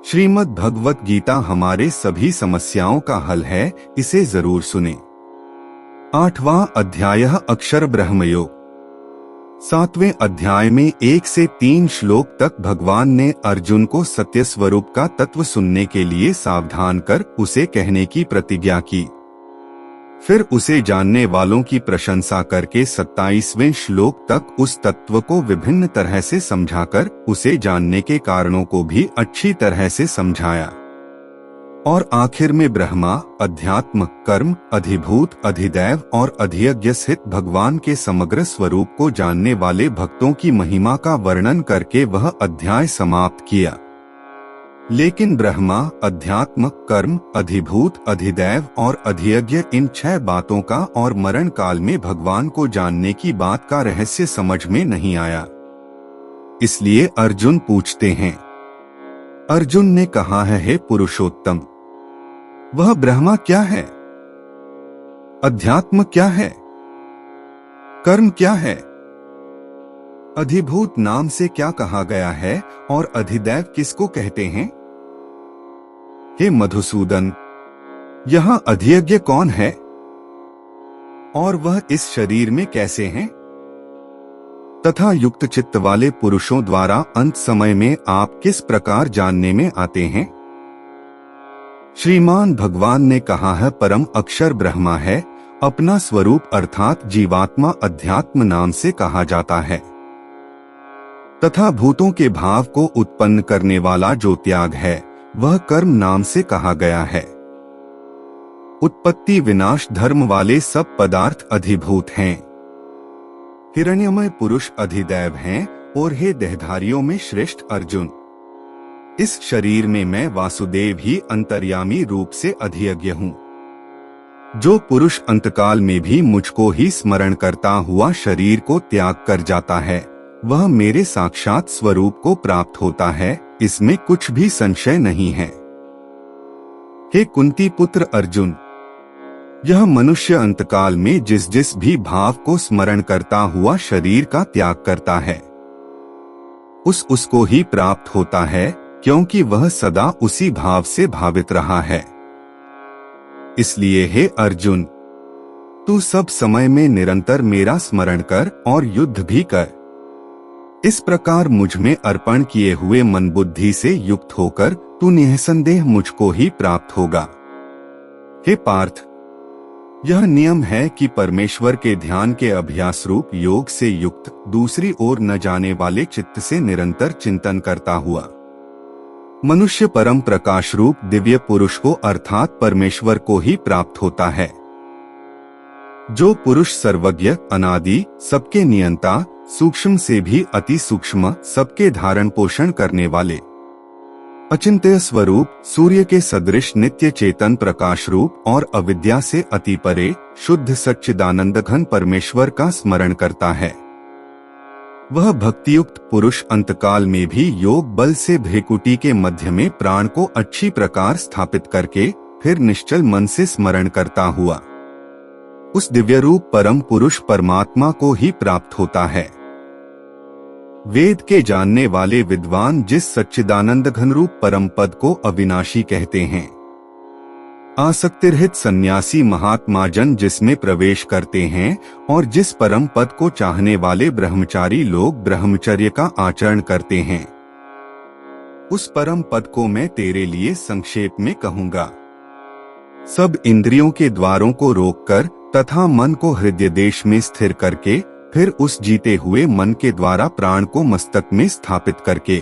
श्रीमद् भगवत गीता हमारे सभी समस्याओं का हल है, इसे जरूर सुने। 8वां अध्याय अक्षर ब्रह्मयोग। 7वें अध्याय में 1 से 3 श्लोक तक भगवान ने अर्जुन को सत्य स्वरूप का तत्व सुनने के लिए सावधान कर उसे कहने की प्रतिज्ञा की। फिर उसे जानने वालों की प्रशंसा करके 27वें श्लोक तक उस तत्व को विभिन्न तरह से समझाकर उसे जानने के कारणों को भी अच्छी तरह से समझाया। और आखिर में ब्रह्मा, अध्यात्म, कर्म, अधिभूत, अधिदैव और अधियज्ञ स्थित भगवान के समग्र स्वरूप को जानने वाले भक्तों की महिमा का वर्णन करके वह अध्याय समाप्त किया। लेकिन ब्रह्मा, अध्यात्म, कर्म, अधिभूत, अधिदैव और अधियज्ञ इन 6 बातों का और मरण काल में भगवान को जानने की बात का रहस्य समझ में नहीं आया। इसलिए अर्जुन पूछते हैं। अर्जुन ने कहा है, हे पुरुषोत्तम, वह ब्रह्मा क्या है? अध्यात्म क्या है? कर्म क्या है? अधिभूत नाम से क्या कहा गया है और अधिदैव किसको कहते हैं? हे मधुसूदन, यहाँ अधियज्ञ कौन है और वह इस शरीर में कैसे हैं? तथा युक्त चित्त वाले पुरुषों द्वारा अंत समय में आप किस प्रकार जानने में आते हैं? श्रीमान भगवान ने कहा है, परम अक्षर ब्रह्मा है, अपना स्वरूप अर्थात जीवात्मा अध्यात्म नाम से कहा जाता है। तथा भूतों के भाव को उत्पन्न करने वाला जो त्याग है वह कर्म नाम से कहा गया है। उत्पत्ति विनाश धर्म वाले सब पदार्थ अधिभूत हैं। हिरण्यमय पुरुष अधिदैव हैं। और हे देहधारियों में श्रेष्ठ अर्जुन, इस शरीर में मैं वासुदेव ही अंतर्यामी रूप से अधियज्ञ हूँ। जो पुरुष अंतकाल में भी मुझको ही स्मरण करता हुआ शरीर को त्याग कर जाता है वह मेरे साक्षात स्वरूप को प्राप्त होता है, इसमें कुछ भी संशय नहीं है। हे कुंती पुत्र अर्जुन, यह मनुष्य अंतकाल में जिस जिस भी भाव को स्मरण करता हुआ शरीर का त्याग करता है उसको ही प्राप्त होता है, क्योंकि वह सदा उसी भाव से भावित रहा है। इसलिए हे अर्जुन, तू सब समय में निरंतर मेरा स्मरण कर और युद्ध भी कर। इस प्रकार मुझ में अर्पण किए हुए मन बुद्धि से युक्त होकर तू निःसंदेह मुझको ही प्राप्त होगा। हे पार्थ, यह नियम है कि परमेश्वर के ध्यान के अभ्यास रूप योग से युक्त दूसरी ओर न जाने वाले चित्त से निरंतर चिंतन करता हुआ मनुष्य परम प्रकाश रूप दिव्य पुरुष को अर्थात परमेश्वर को ही प्राप्त होता है। जो पुरुष सर्वज्ञ, अनादि, सबके नियंता, सूक्ष्म से भी अति सूक्ष्म, सबके धारण पोषण करने वाले, अचिंत्य स्वरूप, सूर्य के सदृश नित्य चेतन प्रकाश रूप और अविद्या से अति परे शुद्ध सच्चिदानंद घन परमेश्वर का स्मरण करता है, वह भक्तियुक्त पुरुष अंतकाल में भी योग बल से भ्रेकुटी के मध्य में प्राण को अच्छी प्रकार स्थापित करके फिर निश्चल मन से स्मरण करता हुआ उस दिव्य रूप परम पुरुष परमात्मा को ही प्राप्त होता है। वेद के जानने वाले विद्वान जिस सच्चिदानंद घन रूप परम पद को अविनाशी कहते हैं, आसक्तिरहित सन्यासी महात्मा जन जिसमें प्रवेश करते हैं और जिस परम पद को चाहने वाले ब्रह्मचारी लोग ब्रह्मचर्य का आचरण करते हैं, उस परम पद को मैं तेरे लिए संक्षेप में कहूँगा। सब इंद्रियों के द्वारों को रोककर तथा मन को हृदय देश में स्थिर करके फिर उस जीते हुए मन के द्वारा प्राण को मस्तक में स्थापित करके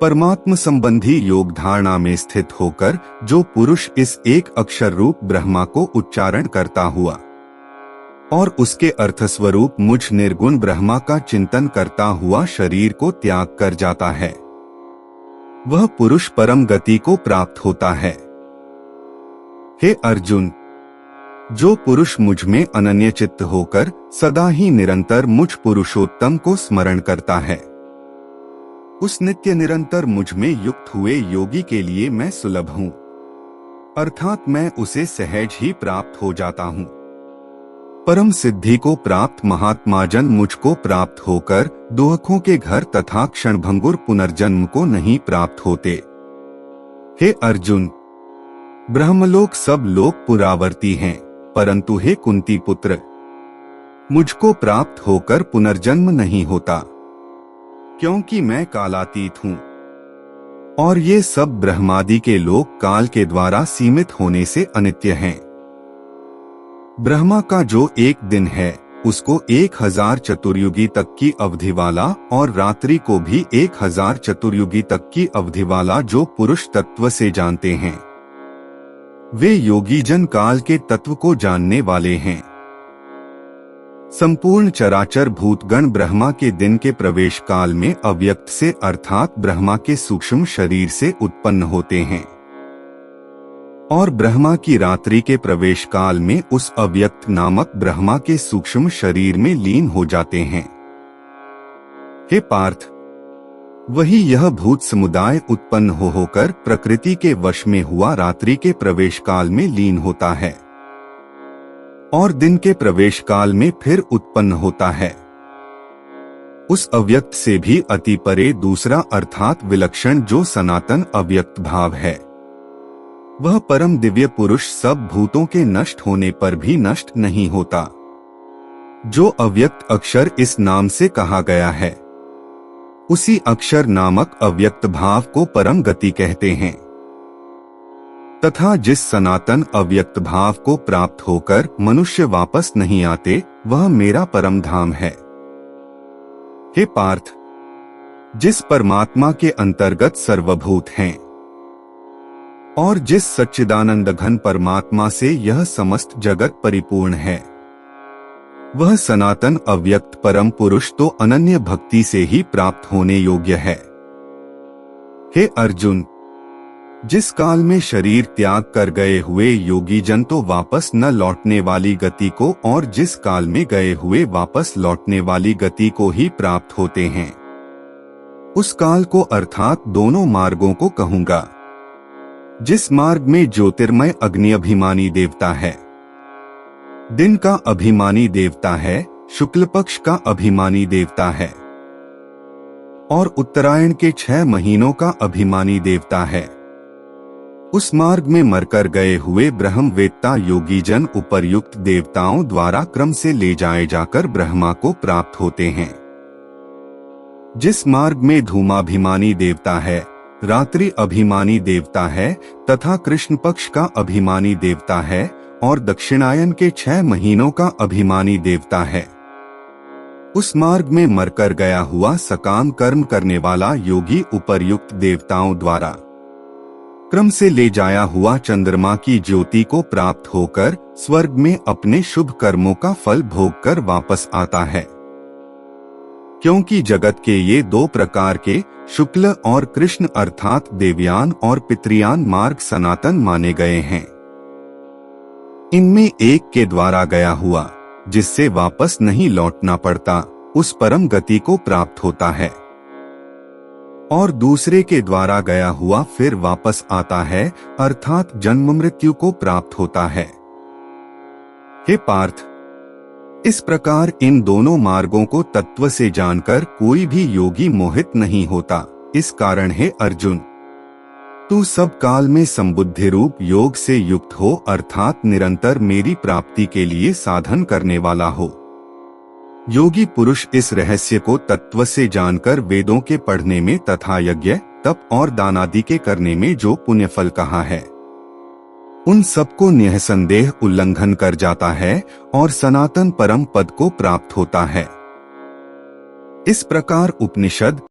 परमात्म संबंधी योग धारणा में स्थित होकर जो पुरुष इस एक अक्षर रूप ब्रह्मा को उच्चारण करता हुआ और उसके अर्थ स्वरूप मुझ निर्गुण ब्रह्मा का चिंतन करता हुआ शरीर को त्याग कर जाता है, वह पुरुष परम गति को प्राप्त होता है। हे अर्जुन, जो पुरुष मुझ में अनन्य चित्त होकर सदा ही निरंतर मुझ पुरुषोत्तम को स्मरण करता है, उस नित्य निरंतर मुझ में युक्त हुए योगी के लिए मैं सुलभ हूँ, अर्थात मैं उसे सहज ही प्राप्त हो जाता हूँ। परम सिद्धि को प्राप्त महात्मा जन मुझको प्राप्त होकर दुखों के घर तथा क्षणभंगुर पुनर्जन्म को नहीं प्राप्त होते। हे अर्जुन, ब्रह्मलोक सब लोक पुरावर्ती हैं, परंतु हे कुंती पुत्र, मुझको प्राप्त होकर पुनर्जन्म नहीं होता, क्योंकि मैं कालातीत हूँ और ये सब ब्रह्मादि के लोक काल के द्वारा सीमित होने से अनित्य हैं। ब्रह्मा का जो एक दिन है उसको 1000 चतुर्युगी तक की अवधि वाला और रात्रि को भी 1000 चतुर्युगी तक की अवधि वाला जो पुरुष तत्व से जानते हैं, वे योगी जन काल के तत्व को जानने वाले हैं। संपूर्ण चराचर भूतगण ब्रह्मा के दिन के प्रवेश काल में अव्यक्त से अर्थात ब्रह्मा के सूक्ष्म शरीर से उत्पन्न होते हैं और ब्रह्मा की रात्रि के प्रवेश काल में उस अव्यक्त नामक ब्रह्मा के सूक्ष्म शरीर में लीन हो जाते हैं। हे पार्थ, वही यह भूत समुदाय उत्पन्न होकर प्रकृति के वश में हुआ रात्रि के प्रवेश काल में लीन होता है और दिन के प्रवेश काल में फिर उत्पन्न होता है। उस अव्यक्त से भी अति परे दूसरा अर्थात विलक्षण जो सनातन अव्यक्त भाव है, वह परम दिव्य पुरुष सब भूतों के नष्ट होने पर भी नष्ट नहीं होता। जो अव्यक्त अक्षर इस नाम से कहा गया है, उसी अक्षर नामक अव्यक्त भाव को परम गति कहते हैं तथा जिस सनातन अव्यक्त भाव को प्राप्त होकर मनुष्य वापस नहीं आते, वह मेरा परम धाम है। हे पार्थ, जिस परमात्मा के अंतर्गत सर्वभूत हैं और जिस सच्चिदानंद घन परमात्मा से यह समस्त जगत परिपूर्ण है, वह सनातन अव्यक्त परम पुरुष तो अनन्य भक्ति से ही प्राप्त होने योग्य है। हे अर्जुन, जिस काल में शरीर त्याग कर गए हुए योगी जन तो वापस न लौटने वाली गति को और जिस काल में गए हुए वापस लौटने वाली गति को ही प्राप्त होते हैं, उस काल को अर्थात दोनों मार्गों को कहूंगा। जिस मार्ग में ज्योतिर्मय अग्नि अभिमानी देवता है, दिन का अभिमानी देवता है, शुक्ल पक्ष का अभिमानी देवता है और उत्तरायण के 6 महीनों का अभिमानी देवता है, उस मार्ग में मरकर गए हुए ब्रह्मवेत्ता योगी जन उपर्युक्त देवताओं द्वारा क्रम से ले जाए जाकर ब्रह्मा को प्राप्त होते हैं। जिस मार्ग में धूमाभिमानी देवता है, रात्रि अभिमानी देवता है तथा कृष्ण पक्ष का अभिमानी देवता है और दक्षिणायन के 6 महीनों का अभिमानी देवता है, उस मार्ग में मरकर गया हुआ सकाम कर्म करने वाला योगी उपर्युक्त देवताओं द्वारा क्रम से ले जाया हुआ चंद्रमा की ज्योति को प्राप्त होकर स्वर्ग में अपने शुभ कर्मों का फल भोगकर वापस आता है। क्योंकि जगत के ये 2 प्रकार के शुक्ल और कृष्ण अर्थात देवयान और पितृयान मार्ग सनातन माने गए हैं। इनमें एक के द्वारा गया हुआ जिससे वापस नहीं लौटना पड़ता, उस परम गति को प्राप्त होता है और दूसरे के द्वारा गया हुआ फिर वापस आता है अर्थात जन्म मृत्यु को प्राप्त होता है। हे पार्थ, इस प्रकार इन दोनों मार्गों को तत्व से जानकर कोई भी योगी मोहित नहीं होता। इस कारण हे अर्जुन, तू सब काल में संबुद्धि रूप योग से युक्त हो अर्थात निरंतर मेरी प्राप्ति के लिए साधन करने वाला हो। योगी पुरुष इस रहस्य को तत्व से जानकर वेदों के पढ़ने में तथा यज्ञ तप और दान आदि के करने में जो पुण्य फल कहा है, उन सबको निःसंदेह उल्लंघन कर जाता है और सनातन परम पद को प्राप्त होता है। इस प्रकार उपनिषद